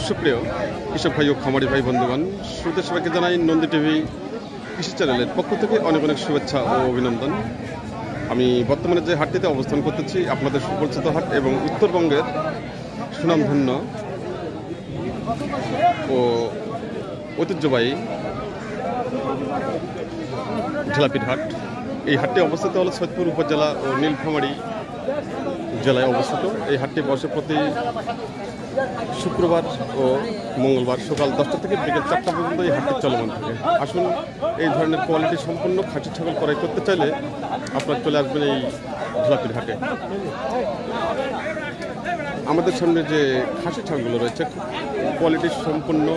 সুপ্রিয় কৃষক ভাই ও খামারি ভাই বন্ধুগণ, শ্রোতা সবাইকে জানাই নন্দী টিভি কৃষি চ্যানেলের পক্ষ থেকে অনেক অনেক শুভেচ্ছা ও অভিনন্দন। আমি বর্তমানে যে হাটটিতে অবস্থান করতেছি আপনাদের সুপরিচিত হাট এবং উত্তরবঙ্গের সুনামধন্য ও ঐতিহ্যবাহী ঢেলাপির হাট। এই হাটটি অবস্থিত হলো সৈয়দপুর উপজেলা ও নীলফামারী জেলায় অবস্থিত। এই হাটটি বসে প্রতি শুক্রবার ও মঙ্গলবার সকাল 10টা থেকে বিকেল 4টা পর্যন্ত এই হাটটি চলমান থাকে। আসুন, এই ধরনের কোয়ালিটি সম্পন্ন খাসি ছাগল ক্রয় করতে চাইলে আপনারা চলে আসবেন এই ঢেলাপির হাটে। আমাদের সামনে যে খাসি ছাগলগুলো রয়েছে কোয়ালিটি সম্পন্ন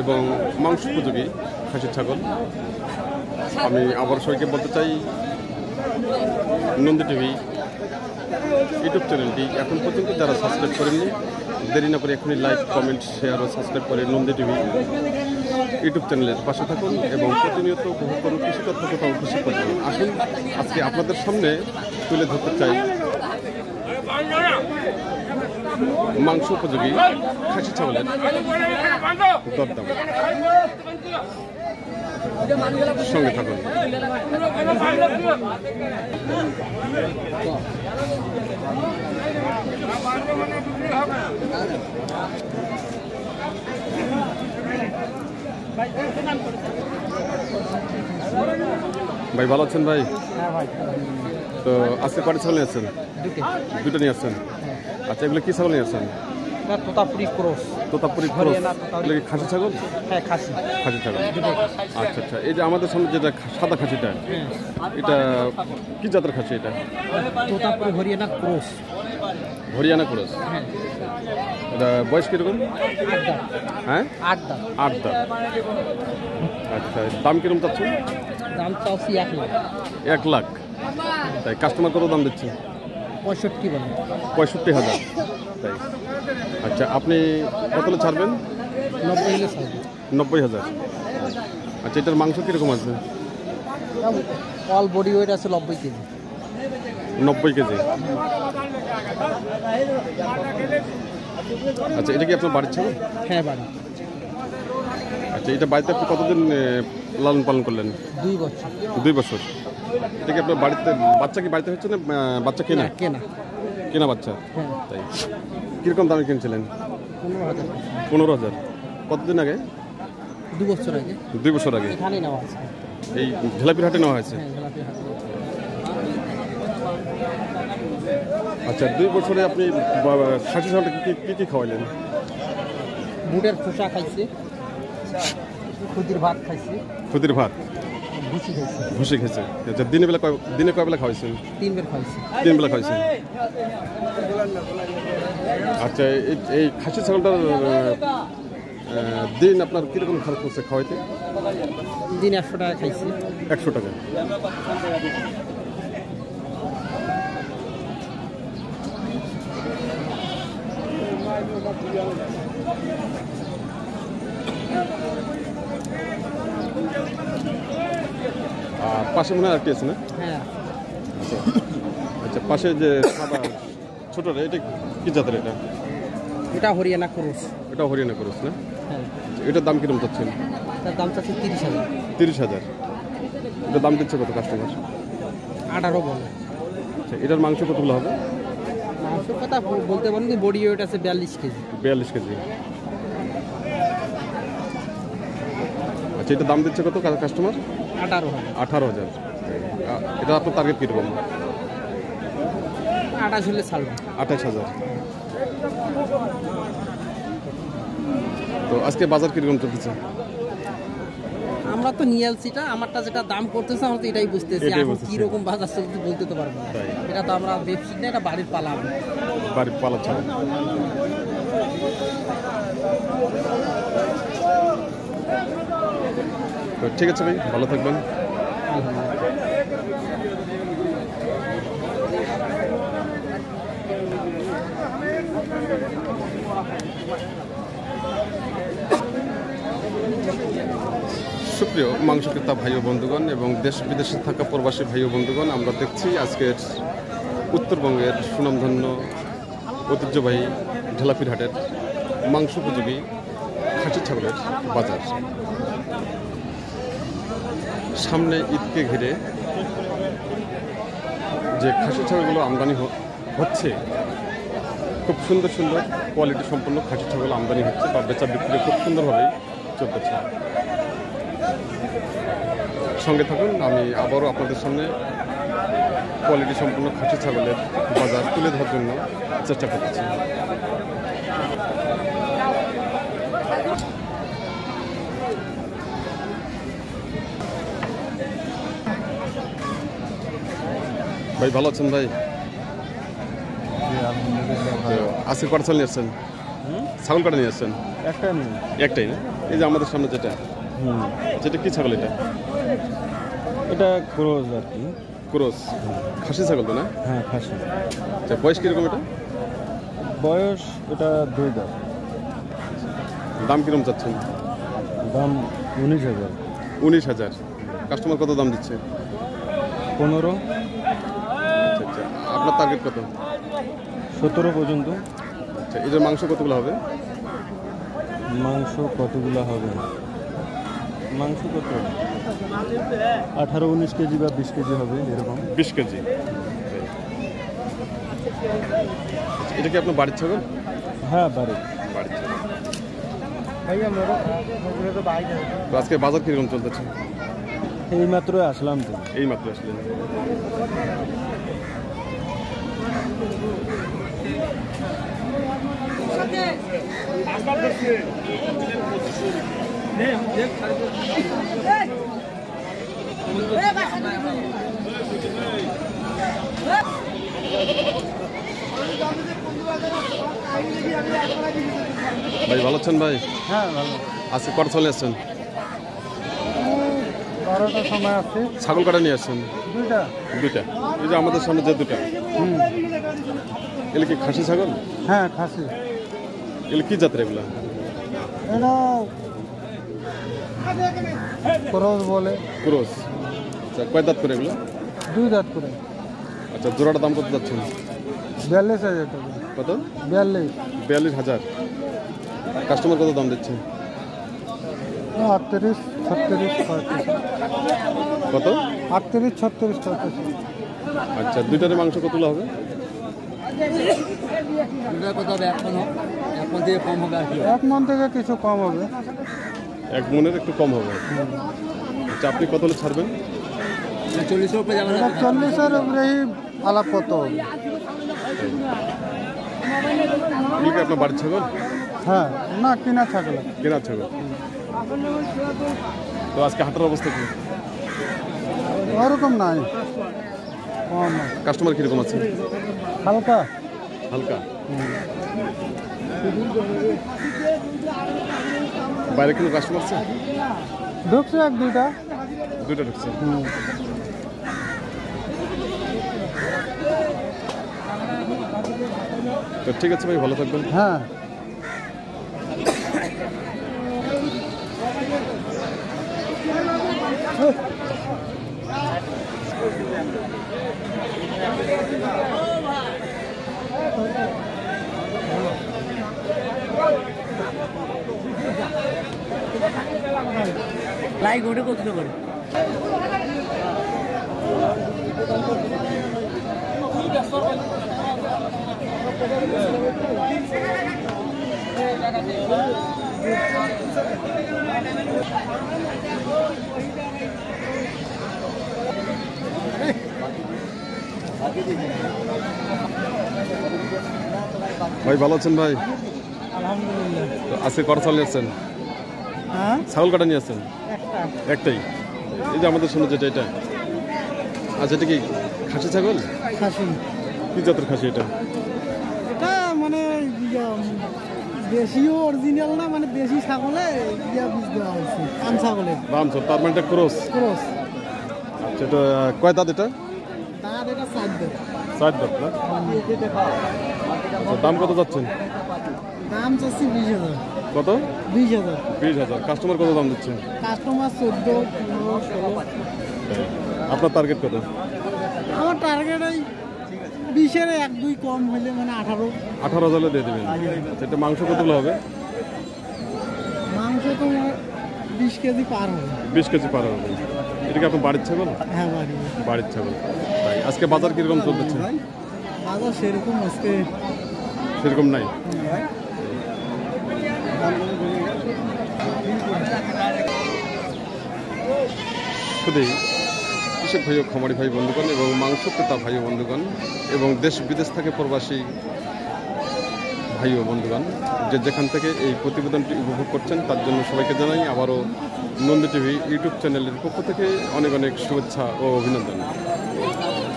এবং মাংস উপযোগী খাসি ছাগল। আমি আবার সবাইকে বলতে চাই, নন্দী টিভি ইউটিউব চ্যানেলটি এখন পর্যন্ত যারা সাবস্ক্রাইব করেননি, দেরি না করে এখনই লাইক, কমেন্ট, শেয়ার ও সাবস্ক্রাইব করে নন্দী টিভি ইউটিউব চ্যানেলের পাশে থাকুন এবং প্রতিনিয়ত উপভোগ করুন কৃষি তথ্য কোথাও কৃষি করবেন। আসুন, আজকে আপনাদের সামনে তুলে ধরতে চাই মাংস উপযোগী খাসি ছাগলের দরদাম। সঙ্গে থাকুন। ভাই ভালো আছেন ভাই? তো আজকে কয়টা ছাগল নিয়ে আসছেন? দুটো নিয়ে আসছেন। আচ্ছা, এগুলো কি ছাগল নিয়ে আসছেন? তোতাপুরি ক্রস। তোতাপুরি ক্রস এগুলো কি খাসি ছাগল? হ্যাঁ, খাসি ছাগল। আচ্ছা আচ্ছা, এই যে আমাদের সামনে যেটা সাদা খাসিটা, এটা কি জাতের খাসি? এটা তোতাপুরি হরিয়ানা ক্রস। হরিয়ানা ক্রস। এটা বয়স কিরকম? হ্যাঁ, 8 দাঁত। 8 দাঁত। আচ্ছা, দাম কিরকম চাচ্ছেন? দাম চাচ্ছি 1 লাখ। 1 লাখ। তাই কাস্টমার কত দাম দিচ্ছে? 65 বলে। 65,000। তাই। আচ্ছা, আপনি কতলে ছাড়বেন? 90,000। আচ্ছা, এটার মাংস কীরকম আসবে? অল বডি ওয়েট আছে 90 কেজি। 90 কেজি। আচ্ছা, এটা কি আপনার বাড়ির ছাগল? হ্যাঁ, বাড়ি। আচ্ছা, এটা বাড়িতে আপনি কতদিন লালন পালন করলেন? 2 বছর। 2 বছর। এটা কি আপনার বাড়িতে বাচ্চা কি বাড়িতে হচ্ছে না বাচ্চা কেনা? কেনা বাচ্চা। তাই। কীরকম দামে কিনছিলেন? 15,000। 15,000। কতদিন আগে? 2 বছর আগে। 2 বছর আগে এখানেই নেওয়া আছে। এই ঢেলাপির হাটে নেওয়া হয়েছে। আচ্ছা, 2 বছরে আপনি খাসি ছাগলটা কি খাওয়াইলেন? বুটের খোসা খাইছে, খুদির ভাত খাইছে। খুদির ভাত, ভুসি খেয়েছে। আচ্ছা, দিনে কয় বেলা খাওয়াইছেন? 3 বেলা খাইছে। 3 বেলা খাওয়াইছেন। আচ্ছা, এই খাসি ছাগলটার দিন আপনার কীরকম খরচ করছে খাওয়াইতে? দিন 100 টাকা খাইছে। 100 টাকা। আর পাশে মনে হয় একটি আছে না? হ্যাঁ। আচ্ছা আচ্ছা, পাশে যে সাদা ছোটটা, এটা কি জাতের? এটা হরিয়ানা ক্রস। এটা হরিয়ানা ক্রস না? হ্যাঁ। এটার দাম কিরকম চাচ্ছেন? তার দাম চাচ্ছি 30,000। 30,000। এটার দাম দিচ্ছে কত কাস্টমার? 18 বলে। আচ্ছা, এটার মাংস কতগুলো হবে? মাংসের কথা বলতে পারেন, বডি ওয়েট আছে 42 কেজি। 42 কেজি। আচ্ছা, এটার দাম দিচ্ছে কত কাস্টমার? 18,000। এটা আপনার টার্গেট কীরকম? 28 হলে ছাড়বে। 28,000। তো আজকে বাজার কিরকম চলতেছে? আমরা তো নিয়ে আসছি, আমারটা যেটা দাম করতেছে আমরা তো এটাই বুঝতেছি। এখন কিরকম বাজার চলতে বলতে তো পারবো না। এটা তো আমরা ব্যবসা না, এটা বাড়ির পালা। বাড়ির পালা ছাড়া। তো ঠিক আছে ভাই, ভালো থাকবেন। সুপ্রিয় মাংস ক্রেতা ভাই ও বন্ধুগণ এবং দেশ বিদেশে থাকা প্রবাসী ভাই ও বন্ধুগণ, আমরা দেখছি আজকের উত্তরবঙ্গের সুনামধন্য ঐতিহ্যবাহী ঢেলাপির হাটের মাংস উপযোগী খাসি ছাগলের বাজার। সামনে ঈদকে ঘিরে যে খাসি ছাগলগুলো আমদানি হচ্ছে, খুব সুন্দর সুন্দর কোয়ালিটি সম্পন্ন খাসি ছাগল আমদানি হচ্ছে, বা বেচা বিক্রি খুব সুন্দরভাবেই চলতেছে। সঙ্গে থাকুন, আমি আবারও আপনাদের সামনে কোয়ালিটি সম্পন্ন খাসি ছাগলের বাজার তুলে ধরার জন্য চেষ্টা করতেছি। ভাই ভালো আছেন ভাই? আজকে কটা ছাগল নিয়ে আসছেন? ছাগল কটা নিয়ে আসছেন? একটাই না? এই যে আমাদের সামনে যেটা, যেটা কি ছাগল? এটা ক্রস আর কি। ক্রস খাসি ছাগল তো না? হ্যাঁ খাসি। আচ্ছা, বয়স কিরকম এটা? বয়স এটা 2 দাঁত। দাম কিরকম চাচ্ছেন? দাম 19,000। 19,000। কাস্টমার কত দাম দিচ্ছে? 15। আচ্ছা আচ্ছা, আপনার টার্গেট কত? 17 পর্যন্ত। আচ্ছা, এটার মাংস কতগুলো হবে? মাংস কতগুলো হবে? মাংস কত 18-19 কেজি বা 20 কেজি হবে এরকম। 20 কেজি। এটা কি আপনার বাড়ির ছাগল? হ্যাঁ বাড়ির ছাগল। তো আজকে বাজার কিরকম চলতেছে? এই মাত্রই আসলাম তো। এই মাত্র আসলেন? ভাই ভালো আছেন ভাই? হ্যাঁ ভালো। আজকে কটা চলে আসছেন? 12টার সময় আছে। ছাগল কটা নিয়ে আসছেন? 2টা। এই যে আমাদের সামনে যে 2টা, এগুলো কি খাসি ছাগল? হ্যাঁ খাসি। এগুলো কি জাতের? এগুলা এটা ক্রস বলে। ক্রস। আচ্ছা, কয় দাঁত করে এগুলো? 2 দাঁত করে। আচ্ছা, জোড়াটা দাম কত যাচ্ছেন? 42,000 টাকা। কত? 42,000। কাস্টমার কত দাম দিচ্ছে? 38, 36, 37। কত? 38, 36, 37। আচ্ছা, 2টার মাংস কতগুলো হবে? এক মন থেকে কিছু কম হবে। 1 মনের একটু কম হবে। আচ্ছা, আপনি কত হলে ছাড়বেন? 40-এর উপরেই আলাপ কত হবে। এগুলো কি আপনার বাড়ির ছাগল? হ্যাঁ না, কিনা ছাগল। কেনা ছাগল। তো আজকে হাটের অবস্থা কি? ওরকম নাই, কম। কাস্টমার কিরকম আছে? হালকা। বাইরে কোনো কাস্টমার আছে? ঢুকছে 1-2টা। 2টা ঢুকছে। তো ঠিক আছে ভাই, ভালো থাকবেন। হ্যাঁ। লাইক ওটা করতে পারে। ভাই ভালো আছেন ভাই? আলহামদুলিল্লাহ। তো আজকে কটা ছাগল নিয়ে আসছেন? হ্যাঁ ছাগল কটা নিয়ে আসছেন? একটা। একটাই। এই যে আমাদের সামনে যেটা, এটা আচ্ছা, এটা কি খাসি ছাগল? খাসি। কি জাতের খাসি এটা? এটা মানে দেশীয় অরিজিনাল না, মানে দেশি ছাগলে বীজ দেওয়া হয়েছে। আম ছাগলের দাম স্যার, তার মানে এটা ক্রস। ক্রস। আচ্ছা, এটা কয় দাঁত? এটা দাঁত এটা 4 দাঁত। 4 দাঁত না? আচ্ছা, দাম কত যাচ্ছেন? দাম চাচ্ছি 20,000। কত? 20,000। 20,000। কাস্টমার কত দাম দিচ্ছে? কাস্টমার 14, 15, 16। আপনার টার্গেট কত? আমার টার্গেট ওই 20-এর 1-2 কম হইলে মানে 18। 18,000 দিয়ে দেবেন। আচ্ছা, এটা মাংস কতগুলো হবে? আছে তোমার 20 কেজি পার হবে। 20 কেজি পার হবে। এটা কি আপনার বাড়ির ছাগল? হ্যাঁ বাড়ি। বাড়ির ছাগল। তাই আজকে বাজার কিরকম চলতেছে? বাজার সেরকম আজকে সেরকম নাই। শুধুই কৃষক ভাই ও খামারি ভাই বন্ধুগণ এবং মাংস ক্রেতা ভাই ও বন্ধুগণ এবং দেশ বিদেশ থেকে প্রবাসী ভাই ও বন্ধুগণ যে যেখান থেকে এই প্রতিবেদনটি উপভোগ করছেন তার জন্য সবাইকে জানাই আবারও নন্দী টিভি ইউটিউব চ্যানেলের পক্ষ থেকে অনেক অনেক শুভেচ্ছা ও অভিনন্দন।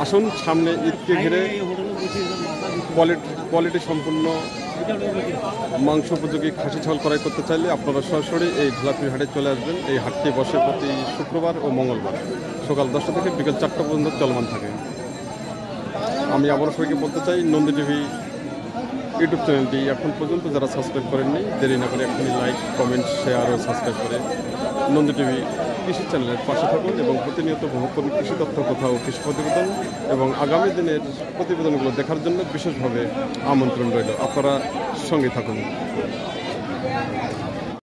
আসুন সামনে ঈদকে ঘিরে কোয়ালিটি সম্পূর্ণ মাংস উপযোগী খাসি ছাগল ক্রয় করতে চাইলে আপনারা সরাসরি এই ঢালাপির হাটে চলে আসবেন। এই হাটটি বসে প্রতি শুক্রবার ও মঙ্গলবার সকাল 10টা থেকে বিকেল 4টা পর্যন্ত চলমান থাকে। আমি আবারও সবাইকে বলতে চাই নন্দী টিভি ইউটিউব চ্যানেলটি এখন পর্যন্ত যারা সাবস্ক্রাইব করেননি দেরি না করে এখনই লাইক কমেন্ট শেয়ার ও সাবস্ক্রাইব করে নন্দী টিভি কৃষি চ্যানেলের পাশে থাকুন এবং প্রতিনিয়ত উপভোগ করুন কৃষি তথ্য কোথাও কৃষি প্রতিবেদন এবং আগামী দিনের প্রতিবেদনগুলো দেখার জন্য বিশেষভাবে আমন্ত্রণ রইল। আপনারা সঙ্গে থাকুন।